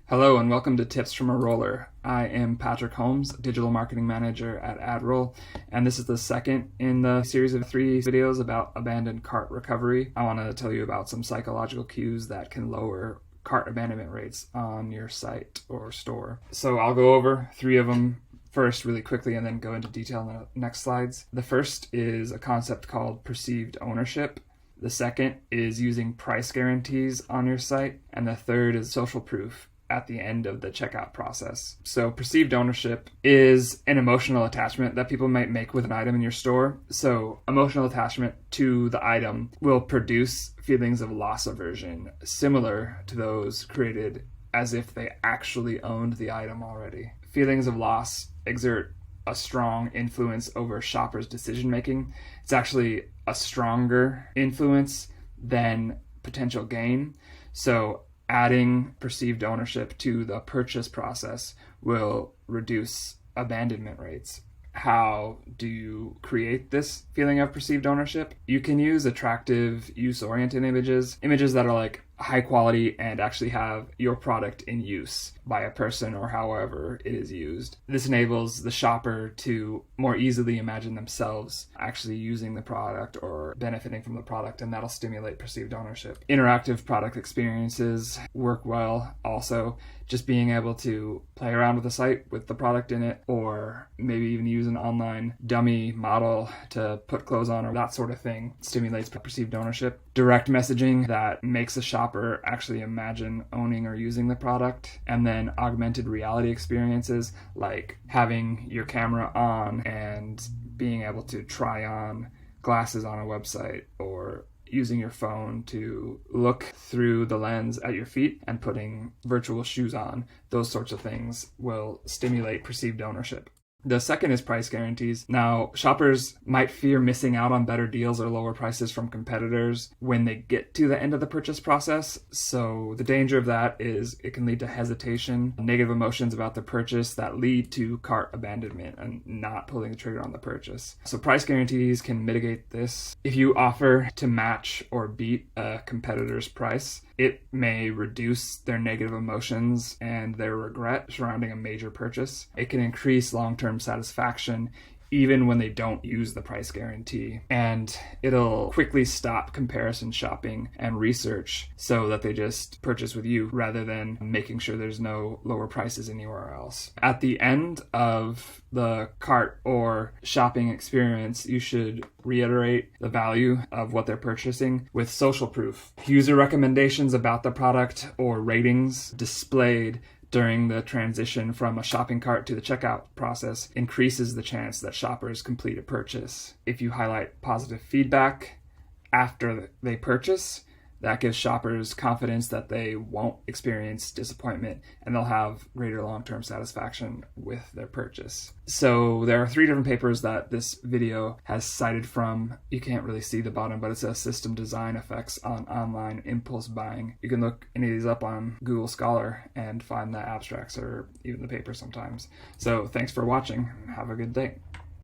Hello and welcome to Tips from a Roller. I am Patrick Holmes, Digital Marketing Manager at AdRoll, and this is the second in the series of 3 videos about abandoned cart recovery. I want to tell you about some psychological cues that can lower cart abandonment rates on your site or store. So I'll go over 3 of them first really quickly and then go into detail in the next slides. The first is a concept called perceived ownership. The second is using price guarantees on your site. And the third is social proof at the end of the checkout process. So perceived ownership is an emotional attachment that people might make with an item in your store. So emotional attachment to the item will produce feelings of loss aversion, similar to those created as if they actually owned the item already. Feelings of loss exert a strong influence over shoppers' decision making. It's actually a stronger influence than potential gain. So adding perceived ownership to the purchase process will reduce abandonment rates. How do you create this feeling of perceived ownership? You can use attractive, use-oriented images that are like high quality and actually have your product in use by a person or however it is used. This enables the shopper to more easily imagine themselves actually using the product or benefiting from the product, and that'll stimulate perceived ownership. Interactive product experiences work well also. Just being able to play around with the site with the product in it, or maybe even use an online dummy model to put clothes on or that sort of thing, stimulates perceived ownership. Direct messaging that makes a shopper actually imagine owning or using the product. And then augmented reality experiences like having your camera on and being able to try on glasses on a website, or using your phone to look through the lens at your feet and putting virtual shoes on. Those sorts of things will stimulate perceived ownership. The second is price guarantees. Now, shoppers might fear missing out on better deals or lower prices from competitors when they get to the end of the purchase process. So the danger of that is it can lead to hesitation, negative emotions about the purchase that lead to cart abandonment and not pulling the trigger on the purchase. So price guarantees can mitigate this. If you offer to match or beat a competitor's price, it may reduce their negative emotions and their regret surrounding a major purchase. It can increase long-term satisfaction even when they don't use the price guarantee. And it'll quickly stop comparison shopping and research so that they just purchase with you rather than making sure there's no lower prices anywhere else. At the end of the cart or shopping experience, you should reiterate the value of what they're purchasing with social proof. User recommendations about the product or ratings displayed during the transition from a shopping cart to the checkout process increases the chance that shoppers complete a purchase. If you highlight positive feedback after they purchase, that gives shoppers confidence that they won't experience disappointment and they'll have greater long-term satisfaction with their purchase. So there are 3 different papers that this video has cited from. You can't really see the bottom, but it's a system design effects on online impulse buying. You can look any of these up on Google Scholar and find the abstracts or even the paper sometimes. So thanks for watching. Have a good day.